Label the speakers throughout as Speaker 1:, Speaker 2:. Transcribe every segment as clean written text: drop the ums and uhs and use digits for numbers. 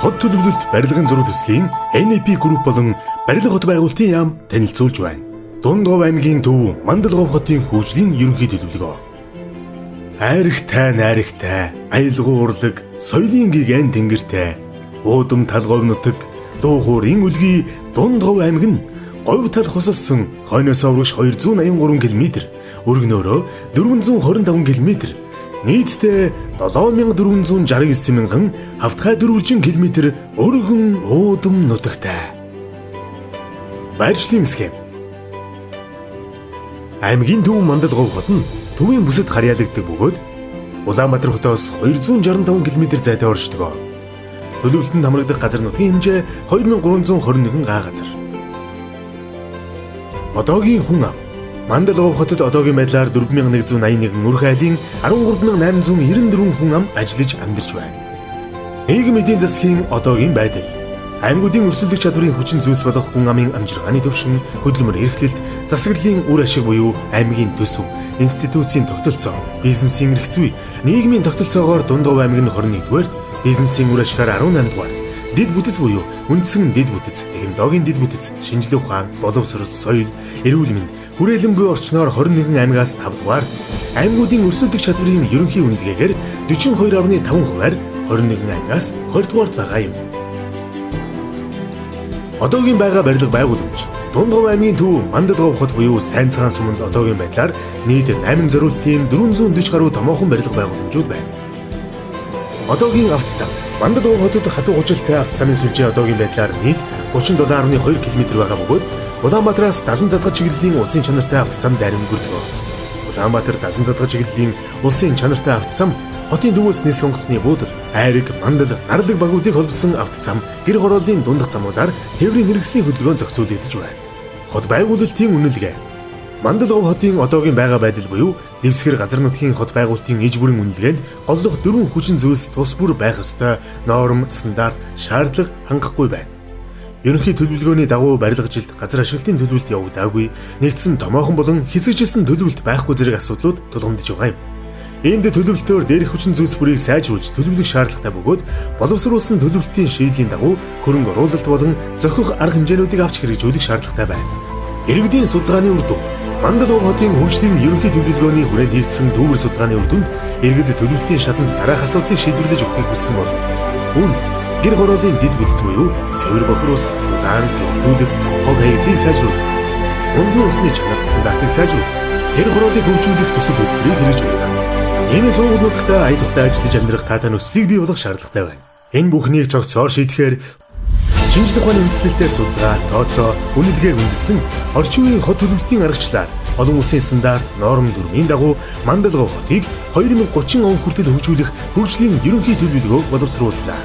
Speaker 1: Хот төлөвлөлт барилгын зураг төслийн NAP групп болон барилга хот байгуулалтын яам танилцуулж байна. Дундгов аймгийн төв Мандалговь хотын хөгжлийн ерөнхий төлөвлөгөө. Хайртай найрагтай, аялгау урлаг, соёлын гигэн тэнгэртэй, уудам талгов нутаг, дуухуурын үлгий Дундгов аймаг нь говь тал хосолсон хойноос урагш 283 км, өргөнөөрөө 425 км, нийтдээ 7469 мянган хавтгай дөрвөлжин км өргөн уудам нутагтай. Байршлын схем. Аймгийн төв Мандалговь хот нь төвийн бүсэд харьяалагддаг бөгөөд Улаанбаатар хотоос 265 км зайтай оршдог. Төлөвлөлтөнд хамрагдах газар нутгийн хэмжээ 2321 га газар. Одоогийн хүн ам. Мандалговь хотод одоогийн байдлаар 4181 өрх айлын 13894 хүн ам ажиллаж амьдарч байна. Нийгэм эдийн засгийн одоогийн байдал. Аймагуудын өрсөлдөх чадварын хүчин зүйлс болох хүн амын амжиргааны төвшин, хөдөлмөр эрхлэлт, засаглалын үр ашиг буюу аймгийн төсөв, институцийн тогтолцоо, бизнесийн эрх зүй, нийгмийн тогтолцоогоор Дундгов аймаг нь 21-р, бизнесийн үр ашигаар 18-р, дэд бүтэц буюу үндсэн дэд бүтэц, технологийн дэд бүтэц, шинжилгээ ухаан, боловсрол, соёл, эрүүл мэнд, хүрээлэн буй орчноор 21 аймагаас 5-р, аймагуудын өрсөлдөх чадварын ерөнхий үнэлгээгээр 42.5%-аар 21 аймагаас 20-р байгаа юм. Одоогийн байгаа барилга байгууламж. Дундгов аймгийн төв Мандалговь хот буюу Сайн цагаан суманд одоогийн байдлаар нийт 8 зориултын 440 гаруй томоохон барилга байгууламжууд байна. Одоогийн автозам. Мандалговь хотод хатуу гужилтай автозамын сүлжээ одоогийн байдлаар нийт 37.2 км байгаа бөгөөд Улаанбаатараас Далан задгаж чиглэлийн улсын чанартай автозам дайран өнгөрдөг. Улаанбаатар Далан задгаж чиглэлийн улсын чанартай автозам хотын төвөөс нис онгоцны буудал, айраг, мандал, нарлаг багуудыг холбосон автозам, гэр хорооллын дундах замуудаар тээврийн хэрэгслийн хөдөлгөөн зохицуулагдж байна. Хот байгуулалтын үнэлгээ. Мандалговь хотын одоогийн байга байдал буюу дэвсгэр газар нутгийн хот байгуулалтын иж бүрийн үнэлгээнд голлох 4 хүчин зүйлс тус бүр байх ёстой норм, стандарт, шаардлага хангахгүй байна. Ерөнхий төлөвлөгөөний дагуу барилгажилт, газар ашиглалтын төлөвлөлт явагдаагүй, нэгдсэн томоохон болон хэсэгжилсэн төлөвлөлт байхгүй зэрэг асуудлууд тулгамдж байгаа юм. Иймд төлөвлөлтөөр дээрх хүчин зүйлс бүрийг сайжруулж төлөвлөх шаардлагатай бөгөөд боловсруулсан төлөвлөлтийн шийдлийн дагуу хөрөнгө оруулалт болон зохих арга хэмжээнүүдийг авч хэрэгжүүлэх шаардлагатай байна. Иргэдийн судалгааны үр дүн. Мандалговь хотын хөгжлийн ерөнхий төлөвлөгөөний хүрээнд хийгдсэн дүүмэр судалгааны үр дүнд иргэд төлөвлөлтийн шатанд дараах асуудлыг шийдвэрлэж өгөхийг хүссэн бол үүнд гэр хорооллын дэд бүтэц буюу цэвэр бохирус, дулаан, төлөвлөлт, хог хаягдлыг сайжруулах, унтны усны чанар стандартыг сайжруулах, гэр хорооллыг хөгжүүлэх төсөл хөтөлбөрийг хэрэгжүүлэх. Ийм сургуулиудтай ая тухтай ажиллаж амьдрах таатай нөхцөлийг бий болгох шаардлагатай байна. Энэ бүхнийг цогцоор шийдэхээр шинжлэх ухааны үндэслэлтэй судалгаа, тооцоо, үнэлгээг үндэслэн орчин үеийн хот төлөвлөлтийн аргачлалаар олон улсын стандарт, норм дүрмийн дагуу Мандалговь хотыг 2030 он хүртэл хөгжүүлэх хөгжлийн ерөнхий төлөвлөгөөг боловсрууллаа.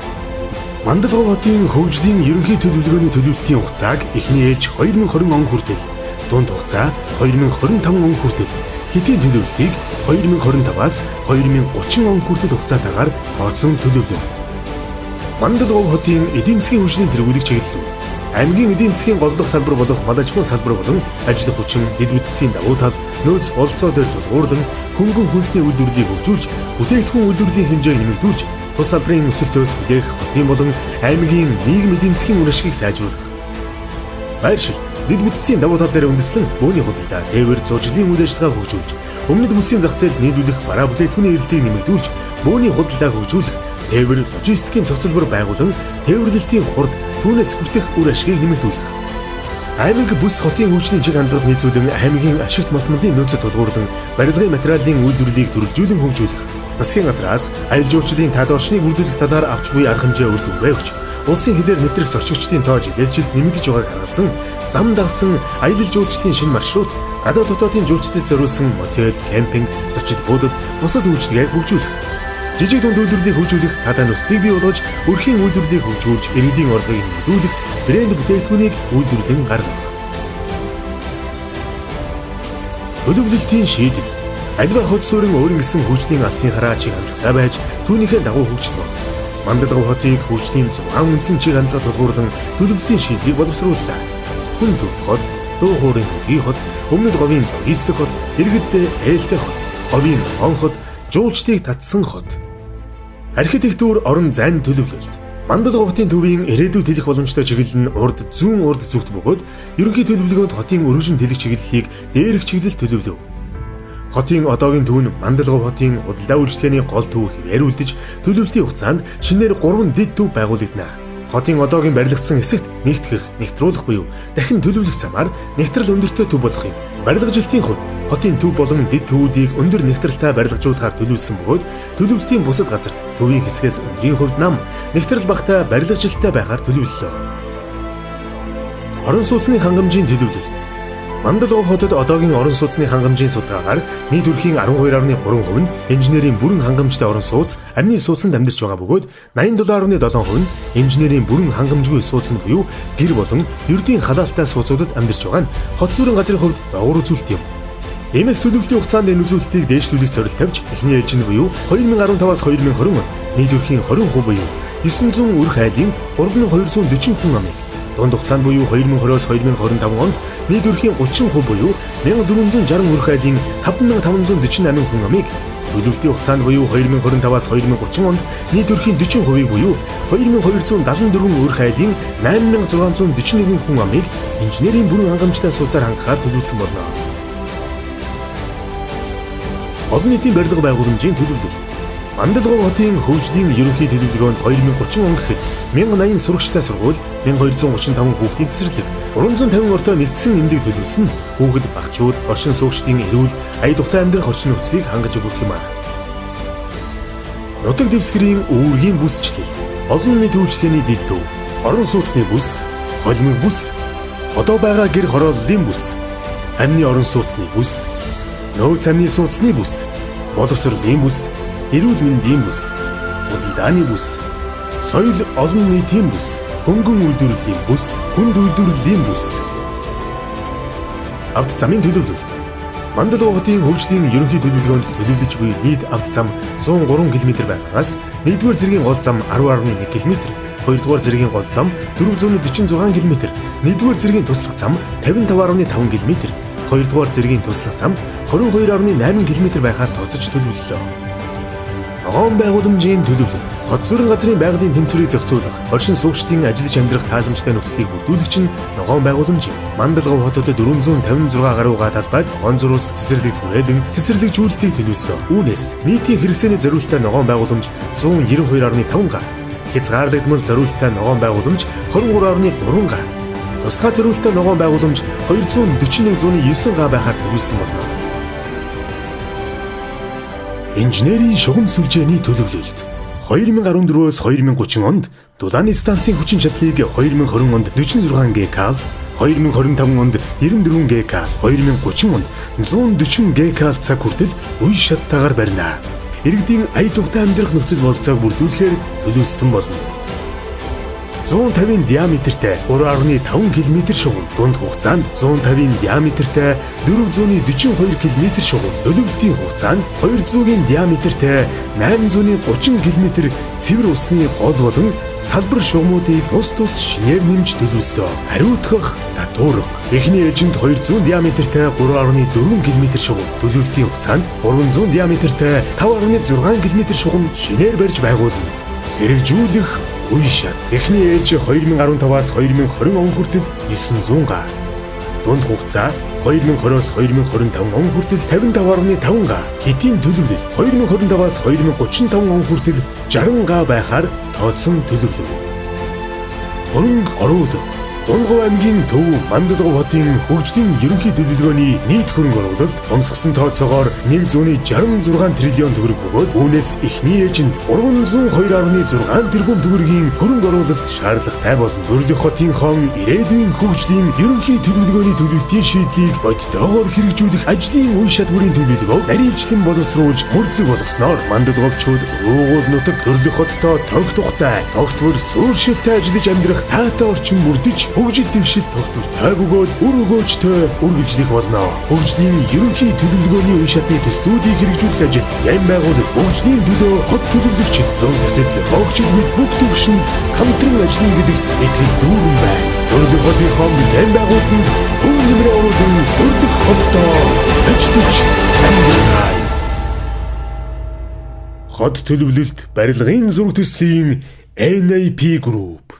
Speaker 1: Мандалговь хотын хөгжлийн ерөнхий төлөвлөгөөний төлөвлөлтийн хугацааг эхний ээлж 2020 он хүртэл, дунд хугацаа 2025 он хүртэл, хэдийн төлөвлөлтийг 2025-аас 2030 он хүртэл хугацаатаагаар тооцсон төлөвлөв. Мандалговь хотын эдийн засгийн хөгжлийн тэргүүлэг чиглэлүүд. Аймгийн эдийн засгийн голлох салбар болох мал аж ахуйн салбар болон ажил хүчин, дэд бүтцийн давуу тал, нөөц олцоо дээр тулгуурлан хөнгөн хүнсний үйлдвэрлэлийг хөгжүүлж, бүтээгдэхүүн үйлдвэрлэлийн хэмжээг нэмэгдүүлж, тус салбарын өсөлтөөс хүлээх хотын болон аймгийн нийгэм эдийн засгийн үр ашигыг сайжруулах. Байршил. Дэд бүтцийн давуу тал дээр үндэслэн бөөний худалдаа, тээвэр, зуржилын үйл ажиллагааг хөгжүүлж, өмнөд бүсийн зах зээлд нийлүүлэх бараа бүтээгдэхүүний эрэлтийг нэмэгдүүлж, бөөний худалдааг хөгжүүлэх, тээвэр, логистикийн цогцлбор байгуулан, тээвэрлэлтийн хурд, түүнээс хүртэх үр ашгийг нэмэгдүүлэх. Аймаг бүс хотын хөгжлийн чиг хандлагад нийцүүлэн аймгийн ашигт малтмалын нөөцөд тулгуурлан, барилгын материалын үйлдвэрлэлийг төрөлжүүлэн хөгжүүлэх. Засгийн газраас аялал жуулчлалын таад орчныг бүрдүүлэх талаар авч буй арга хэмжээ үр дүнгээ өгч, улсын хилээр нэвтрэх зорчигчдын тоо жилээс жилд нэмэгдэж байгааг харгалзан, зам дагсан аялал жуулчлалын шинэ маршрут, гадаад дотоодын жуулчдад зориулсан мотель, кемпинг, зочид буудал, бусад үйлчилгээг хөгжүүлэх. Жижиг дунд үйлдвэрлэлийг хөгжүүлэх, таатай нөхцөлийг бий болгож, өрхийн үйлдвэрлэлийг хөгжүүлж, иргэдийн орлогыг нэмэгдүүлэх, брэнд бүтээгдэхүүнийг үйлдвэрлэн гаргах. Төлөвлөлтийн шийдэл. Аливаа хот суурин өөрийн гэсэн хөгжлийн алсын хараа чиг хандлагатай байж, түүнийхээ дагуу хөгждөг. Мандалговь хотыг хөгжлийн 6 үндсэн чиг хандлага тулгуурлан төлөвлөлтийн шийдлийг боловсрууллаа. Хүн төвд хот, дуу хуурын хөлгийн хот, өмнөд говийн логистик хот, иргэдтэй ээлтэй хот, говийн ногоон хот, жуулчдыг татсан хот. Архитектур орон зайн төлөвлөлт. Мандалговын төвийн ирээдүйд хэлэх боломжтой чиглэл нь зүүн урд зүгт бөгөөд ерөнхий төлөвлөгөөнд хотын өргөжин дэлэх чиглэлийг дээрх чиглэл төлөвлөв. Хотын одоогийн төв нь Мандалговь хотын худалдаа үйлчлэгээний гол төв хэвээр үлдэж төлөвлөлтийн хугацаанд шинээр 3 дэд төв байгуулагдана. Хотын одоогийн барилгацсан хэсэгт нэгтгэх, нэгтрүүлэх буюу дахин төлөвлөх замаар нэгтрэл өндөртэй төв болох юм. Барилгажилтын хувьд хотын төв болон дэд төвүүдийг өндөр нэгтрэлтэй барилгажуулахаар төлөвлөсөн бөгөөд төлөвлөлтийн бусад газарт төвийн хэсгээс өндрийн хувьд нам, нэгтрэл багтай барилгажилттай байхаар төлөвлөлөө. Орон сууцны хангамжийн төлөвлөлт. Мандалговь хотод одоогийн орон сууцны хангамжийн судалгаагаар нийт өрхийн 12.3% нь инженерийн бүрэн хангамжтай орон сууц, амны сууцанд амьдарч байгаа бөгөөд 87.7% нь инженерийн бүрэн хангамжгүй сууцнд буюу гэр болон ердийн халаалтай сууцуудад амьдарч байгаа нь хот сүрэн газрын хувьд доогуур үзүүлэлт юм. Иймээс төлөвлөлтийн хугацаанд энэ үзүүлэлтийг дээшлүүлэх зорилт тавьж эхний ээлжинд буюу 2015-аас 2020 онд нийт өрхийн 20% буюу 900 өрх айлын 3240 хүн амыг, дунд хугацаанд буюу 2020-оос 2025 онд нийт өрхийн 30% буюу 1460 өрх айлын 5548 хүн амыг, төлөвлөлтийн хугацаанд буюу 2025-аас 2030 онд нийт өрхийн 40% буюу 2274 өрх айлын 8641 хүн амыг инженерийн бүрэн хангамжтай сууцаар хангахаар төлөвлөсөн болно. Олон нийтийн барилга байгууламжийн төлөвлөлт. Мандалговь хотын хөгжлийн ерөнхий төлөвлөгөөнд 2030 он гэхэд 1080 сурагчтай сургууль, 1235 хүүхдийн цэцэрлэг, 350 ортой нэгдсэн эмнэлэг төлөвлөсөн хүүхэд багчууд, оршин суугчдын эрүүл, ая тухтай амьдрах орчин нөхцөлийг хангаж өгөх юм аа. Нутаг дэвсгэрийн үүргийн бүсчлэл, олон нийт үйлчлэгээний дэд төв, орон сууцны бүс, холимог бүс, одоо байгаа гэр хорооллын бүс, амны орон сууцны бүс, нөөц амны сууцны бүс, боловсролын бүс, эрүүл мэндийн бүс, худалдааны бүс, соёл олон нийтийн бүс, хөнгөн үйлдвэрлэлийн бүс, хүнд үйлдвэрлэлийн бүс. Авто замын төлөвлөлт. Мандалговь хотын хөгжлийн ерөнхий төлөвлөгөөнд төлөвлөж буй нийт авто зам 103 км байгаагаас 1-р зэргийн гол зам 10.1 км, 2-р зэргийн гол зам 446 км, 1-р зэргийн туслах зам 55.5 км, 2-р зэргийн туслах зам 22.8 км байхаар тооцож төлөвлөлөө. Ногоон байгууламжийн төлөвлөлт. Хот сүрэн газрын байгалийн тэнцвэрийг зохицуулах, оршин суугчдын ажиллаж амьдрах тааламжтай нөхцөлийг бүрдүүлэх чинь ногоон байгууламж юм. Мандалговь хотод 456 гаруйгаа талбайд ногоон зуруус цэцэрлэгт хүрээлэн цэцэрлэгжүүлэлтийг төлөвлөсөн. Үүнээс нийтийн хэрэгцээний зориулалттай ногоон байгууламж 192.5 га, хязгаарлагдмал зориулалттай ногоон байгууламж 23.3 га, тусгай зориулалттай ногоон байгууламж 241.9 га байхаар төлөвлөсөн болно. Инженерийн шугам сүлжээний төлөвлөлт. 2014-өөс 2030 онд дулааны станцын хүчин чадлыг 2020 онд 46 ГК, 2025 онд 94 ГК, 2030 онд 140 ГК цаг хүртэл үе шаттайгаар барина. Иргэдийн ая тухтай амьдрах нөхцөл болцоог бүрдүүлэхээр төлөвлөсөн болно. 150 диаметртэй 3.5 км шугам, дунд хугацаанд 150 диаметртэй 442 км шугам, төлөвлөлтийн хугацаанд 200-ийн диаметртэй 830 км цэвэр усны гол болон салбар шугамуудыг тус шинээр нэмж төлөвлөсөн. Хариуцах татварга. Эхний ээлжинд 200 диаметртэй 3.4 км шугам, төлөвлөлтийн хугацаанд 300 диаметртэй 5.6 км шугам шинээр барьж байгуулна. Хэрэгжүүлэх үе шат. Эхний ээлж 2015-аас 2020 он хүртэл 900 га. Дунд хугацаа 2020-оос 2025 он хүртэл 55.5 га. Хэдийн төлөвлөл 2025-аас 2035 он хүртэл 60 га байхаар тооцсон төлөвлөв. Хөрөнгө оруулалт. Мандалговь аймгийн төв Мандалговь хотын хөгжлийн ерөнхий төлөвлөгөөний нийт хөрөнгө оруулалт онцгсон тооцоогоор 1.66 триллион төгрөг бөгөөд үүнээс эхний ээлжинд 302.6 тэрбум төгрөгийн хөрөнгө оруулалт шаардлагатай болно. Өрлөх хотын хон ирээдүйн хөгжлийн ерөнхий төлөвлөгөөний төлөвлөлтийн шийдлийг бодитоогоор хэрэгжүүлэх ажлын үе шатгуурын төлөвлөгөөг наривчлан боловсруулж мөрдлөг болгосноор Мандалговчууд уугуул нутаг төрлөх хоттой тог тухтай, тогтвор суурьшилтай ажиллаж амьдрах таатай орчин бүрдэж хөгжил дэвшил тогтвортой бөгөөд үр өгөөжтэй үргэлжлэх болно. Хөгжлийн ерөнхий төлөвлөгөөний үе шатны төслүүдийг хэрэгжүүлэх ажил яам байгуулалт хөгжлийн төлөө хот төлөвлөгчид зон төсөлд хөгжил мэд бүх төвшөнд хамтран ажиллана гэдэгт итгэл дүүрэн байна. Төрлөх хотын хон яам байгуулалтанд хүн нэмрээ оруулан төрлөх хоттой ажиллаж амьдрацгаая. Хот төлөвлөлт барилгын зураг төслийн NAP Group